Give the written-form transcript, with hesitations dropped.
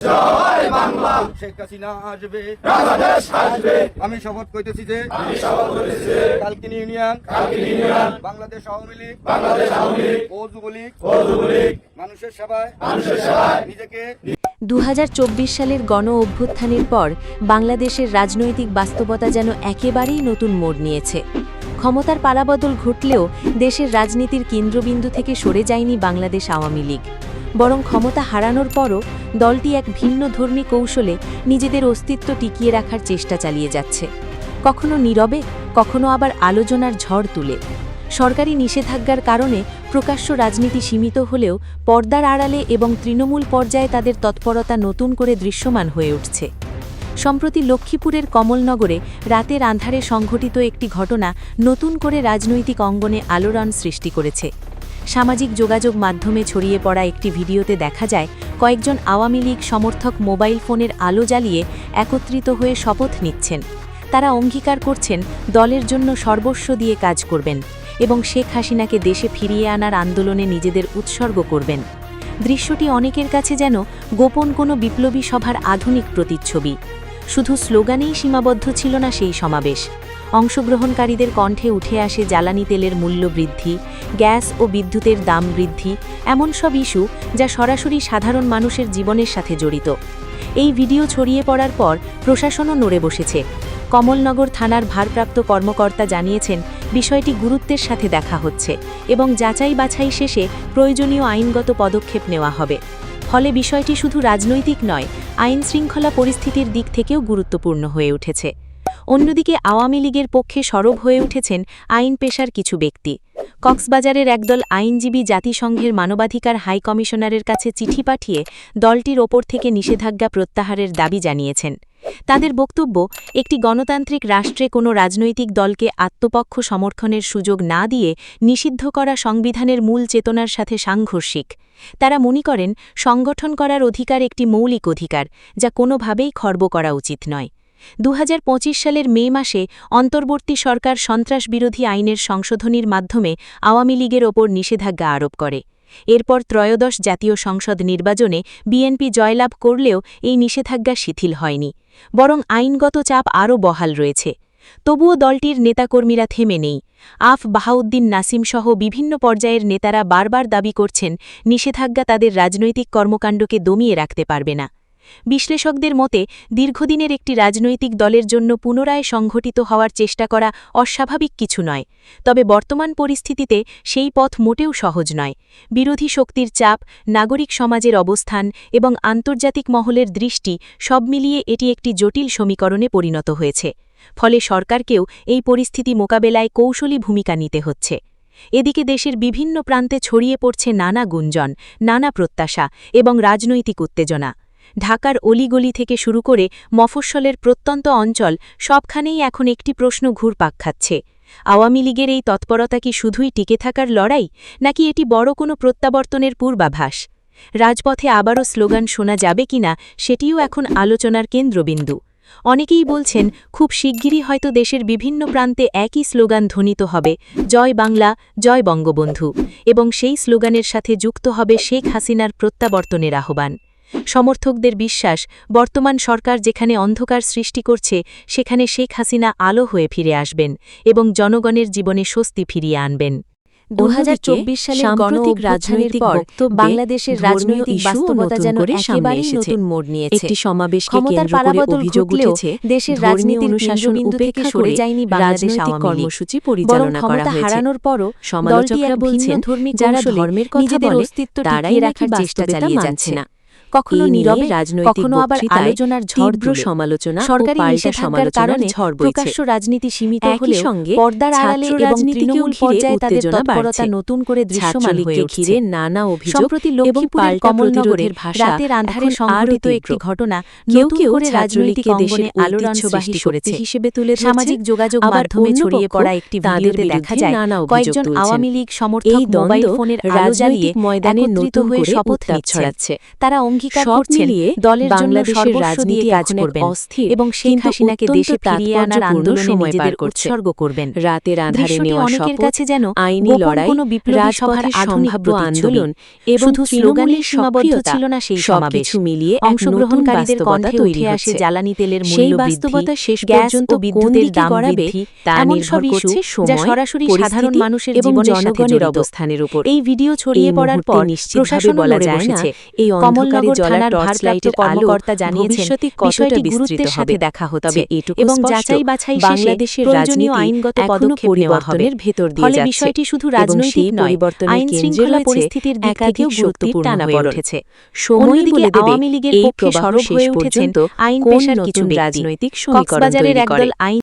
জয় বাংলা। শেখ হাসিনা আসবে, বাংলাদেশ আসবে। আমি শপথ করিতেছি যে কালকিনি ইউনিয়ন, বাংলাদেশ আওয়ামী লীগ, ও যুবলীগ মানুষের সেবায় নিজেকে 2024 সালের গণ অভ্যুত্থানের পর বাংলাদেশের রাজনৈতিক বাস্তবতা যেন একেবারেই নতুন মোড় নিয়েছে। ক্ষমতার পালাবদল ঘটলেও দেশের রাজনীতির কেন্দ্রবিন্দু থেকে সরে যায়নি বাংলাদেশ আওয়ামী লীগ, বরং ক্ষমতা হারানোর পরও দলটি এক ভিন্নধর্মী কৌশলে নিজেদের অস্তিত্ব টিকিয়ে রাখার চেষ্টা চালিয়ে যাচ্ছে, কখনো নীরবে, কখনো আবার আলোচনার ঝড় তুলে। সরকারি নিষেধাজ্ঞার কারণে প্রকাশ্য রাজনীতি সীমিত হলেও পর্দার আড়ালে এবং তৃণমূল পর্যায়ে তাদের তৎপরতা নতুন করে দৃশ্যমান হয়ে উঠছে। সম্প্রতি লক্ষ্মীপুরের কমলনগরে রাতের আঁধারে সংঘটিত একটি ঘটনা নতুন করে রাজনৈতিক অঙ্গনে আলোড়ন সৃষ্টি করেছে। সামাজিক যোগাযোগ মাধ্যমে ছড়িয়ে পড়া একটি ভিডিওতে দেখা যায় কয়েকজন আওয়ামী লীগ সমর্থক মোবাইল ফোনের আলো জ্বালিয়ে একত্রিত হয়ে শপথ নিচ্ছেন। তারা অঙ্গীকার করছেন দলের জন্য সর্বস্ব দিয়ে কাজ করবেন এবং শেখ হাসিনাকে দেশে ফিরিয়ে আনার আন্দোলনে নিজেদের উৎসর্গ করবেন। দৃশ্যটি অনেকের কাছে যেন গোপন কোনো বিপ্লবী সভার আধুনিক প্রতিচ্ছবি। শুধু স্লোগানেই সীমাবদ্ধ ছিল না সেই সমাবেশ। অংশগ্রহণকারীদের কণ্ঠে উঠে আসে জ্বালানি তেলের মূল্য বৃদ্ধি, গ্যাস ও বিদ্যুতের দাম বৃদ্ধি, এমন সব ইস্যু যা সরাসরি সাধারণ মানুষের জীবনের সাথে জড়িত। এই ভিডিও ছড়িয়ে পড়ার পর প্রশাসনও নড়ে বসেছে। কমলনগর থানার ভারপ্রাপ্ত কর্মকর্তা জানিয়েছেন বিষয়টি গুরুত্বের সাথে দেখা হচ্ছে এবং যাচাই বাছাই শেষে প্রয়োজনীয় আইনগত পদক্ষেপ নেওয়া হবে। ফলে বিষয়টি শুধু রাজনৈতিক নয়, আইন শৃঙ্খলা পরিস্থিতির দিক থেকেও গুরুত্বপূর্ণ হয়ে উঠেছে। অন্যদিকে আওয়ামী লীগের পক্ষে সরব হয়ে উঠেছেন আইন পেশার কিছু ব্যক্তি। কক্সবাজারের একদল আইনজীবী জাতিসংঘের মানবাধিকার হাই কমিশনারের কাছে চিঠি পাঠিয়ে দলটির ওপর থেকে নিষেধাজ্ঞা প্রত্যাহারের দাবি জানিয়েছেন। তাদের বক্তব্য, একটি গণতান্ত্রিক রাষ্ট্রে কোনো রাজনৈতিক দলকে আত্মপক্ষ সমর্থনের সুযোগ না দিয়ে নিষিদ্ধ করা সংবিধানের মূল চেতনার সাথে সাংঘর্ষিক। তারা মনে করেন সংগঠন করার অধিকার একটি মৌলিক অধিকার, যা কোনোভাবেই খর্ব করা উচিত নয়। 2025 সালের মে মাসে অন্তর্বর্তী সরকার সন্ত্রাসবিরোধী আইনের সংশোধনীর মাধ্যমে আওয়ামী লীগের ওপর নিষেধাজ্ঞা আরোপ করে। এরপর ত্রয়োদশ জাতীয় সংসদ নির্বাচনে বিএনপি জয়লাভ করলেও এই নিষেধাজ্ঞা শিথিল হয়নি, বরং আইনগত চাপ আরও বহাল রয়েছে। তবুও দলটির নেতাকর্মীরা থেমে নেই। বাহাউদ্দিন নাসিম সহ বিভিন্ন পর্যায়ের নেতারা বারবার দাবি করছেন নিষেধাজ্ঞা তাদের রাজনৈতিক কর্মকাণ্ডকে দমিয়ে রাখতে পারবে না। বিশ্লেষকদের মতে দীর্ঘদিনের একটি রাজনৈতিক দলের জন্য পুনরায় সংঘটিত হওয়ার চেষ্টা করা অস্বাভাবিক কিছু নয়, তবে বর্তমান পরিস্থিতিতে সেই পথ মোটেও সহজ নয়। বিরোধী শক্তির চাপ, নাগরিক সমাজের অবস্থান এবং আন্তর্জাতিক মহলের দৃষ্টি সব মিলিয়ে এটি একটি জটিল সমীকরণে পরিণত হয়েছে। ফলে সরকারকেও এই পরিস্থিতি মোকাবেলায় কৌশলী ভূমিকা নিতে হচ্ছে। এদিকে দেশের বিভিন্ন প্রান্তে ছড়িয়ে পড়ছে নানা গুঞ্জন, নানা প্রত্যাশা এবং রাজনৈতিক উত্তেজনা। ঢাকার অলিগলি থেকে শুরু করে মফস্বলের প্রত্যন্ত অঞ্চল সবখানেই এখন একটি প্রশ্ন ঘুরপাক খাচ্ছে। আওয়ামী লীগের এই তৎপরতা কি শুধুই টিকে থাকার লড়াই, নাকি এটি বড় কোনো প্রত্যাবর্তনের পূর্বাভাস? রাজপথে আবারও স্লোগান শোনা যাবে কিনা সেটিও এখন আলোচনার কেন্দ্রবিন্দু। অনেকেই বলছেন খুব শিগগিরই হয়তো দেশের বিভিন্ন প্রান্তে একই স্লোগান ধ্বনিত হবে, জয় বাংলা, জয় বঙ্গবন্ধু, এবং সেই স্লোগানের সাথে যুক্ত হবে শেখ হাসিনার প্রত্যাবর্তনের আহ্বান। সমর্থকদের বিশ্বাস, বর্তমান সরকার যেখানে অন্ধকার সৃষ্টি করছে সেখানে শেখ হাসিনা আলো হয়ে ফিরে আসবেন এবং জনগণের জীবনে স্বস্তি ফিরিয়ে আনবেন। 2024 সালের গণতান্ত্রিক রাজনৈতিক পর বাংলাদেশের রাজনৈতিক বাস্তবতা যেন একেবারেই নতুন মোড় নিয়েছে। একটি সমাবেশকে কেন্দ্র করে অভিযোগ উঠেছে দেশের রাজনীতির কেন্দ্রবিন্দু থেকে সরে যায়নি বাংলাদেশ আওয়ামী লীগ, পরিচালনা করা হয়েছে। হারানোর পরও সমালোচকরা বলছেন যারা ধর্মের কথা বলে তারাই রাখার চেষ্টা চালিয়ে যাচ্ছে না। কখনো নীরবে, কখনো আবার আলোচনার ঝড়, সমালোচনা, সরকারি নিষেধাজ্ঞার কারণে প্রকাশ্য রাজনীতি সীমিত হলেও পর্দার আড়ালে এবং তৃণমূল পর্যায়ে তাদের তৎপরতা নতুন করে দৃশ্যমান হয়ে উঠছে। নানা অভিযোগ, সম্প্রতি লক্ষ্মীপুরের কমলনগরের রাতের আঁধারে সংঘটিত একটি ঘটনা নতুন করে রাজনৈতিক অঙ্গনে আলোড়ন সৃষ্টি করেছে হিসেবে তুলে সামাজিক যোগাযোগ মাধ্যমে ছড়িয়ে পড়া একটি ভিডিওতে দেখা যায় কয়েকজন আওয়ামী লীগ সমর্থক মোবাইল ফোনের আলো জ্বালিয়ে ময়দানে নতুন হয়ে শপথ নিচ্ছে। তারা অঙ্গীকার করছেন দলের জন্য সর্বস্ব দিয়ে কাজ করবেন এবং শেখ হাসিনাকে দেশে ফিরিয়ে আনার আন্দোলনে নিজেদের উৎসর্গ করবেন। রাতের আঁধারে নেওয়া অনেকের কাছে যেন আইনি লড়াই, রাজপথের সম্ভাব্য আন্দোলন এবং শুধু স্লোগানের সীমাবদ্ধ ছিল না সেই সমাবেশ মিলিয়ে অংশগ্রহণকারীদের কণ্ঠে উঠে আসে জ্বালানি তেলের মূল্য বৃদ্ধি, শেষ পর্যন্ত বিদ্যুতের দাম বৃদ্ধি, তা নির্ভর করছে সময়, সরাসরি সাধারণ মানুষের জীবনের জনগণের অবস্থানের উপর। এই ভিডিও ছড়িয়ে পড়ার পর প্রশাসন বলা যায় না এই অন্ধকারে থানার ভারপ্রাপ্ত কর্মকর্তা জানিয়েছেন বিষয়টি গুরুত্বের সাথে দেখা হচ্ছে এবং যাচাই বাছাই শেষে প্রয়োজনীয় আইনগত পদক্ষেপ নেওয়া হবে। ফলে বিষয়টি শুধু রাজনৈতিক নয়, আইন শৃঙ্খলা পরিস্থিতির দিক থেকেও গুরুত্বপূর্ণ হয়ে উঠেছে। অন্যদিকে আওয়ামী লীগের পক্ষে সরব হয়ে উঠেছেন আইন পেশার কিছু রাজনৈতিক সমীকরণ তৈরি করে।